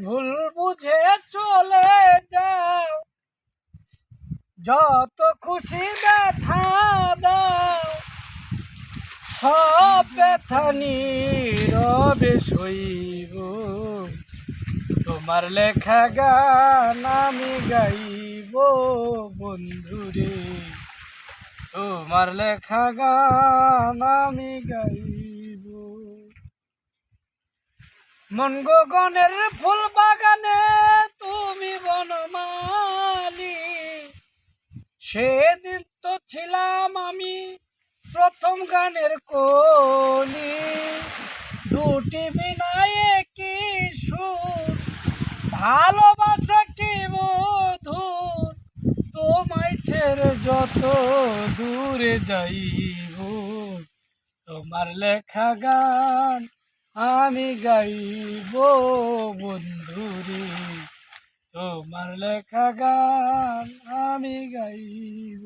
ভুল বুঝে চলে যাও, যত খুশি ব্যথা দাও, সব ব্যথা নীরবে সইব। তোমার লেখা গান আমি গাইব বন্ধুরে, তোমার লেখা গান আমি গাইব। মন গগনের ফুল বাগানে তুমি বনমালী, সেদিন তো ছিলাম আমি প্রথম গানের কলি। দুটি বিনায় কি সুর, ভালোবাসা কি মধুর, তোমায় ছেড়ে যত দূরে যাইব। তোমার লেখা গান আমি গাইব বন্ধুরে, তোমার লেখা গান আমি গাইব।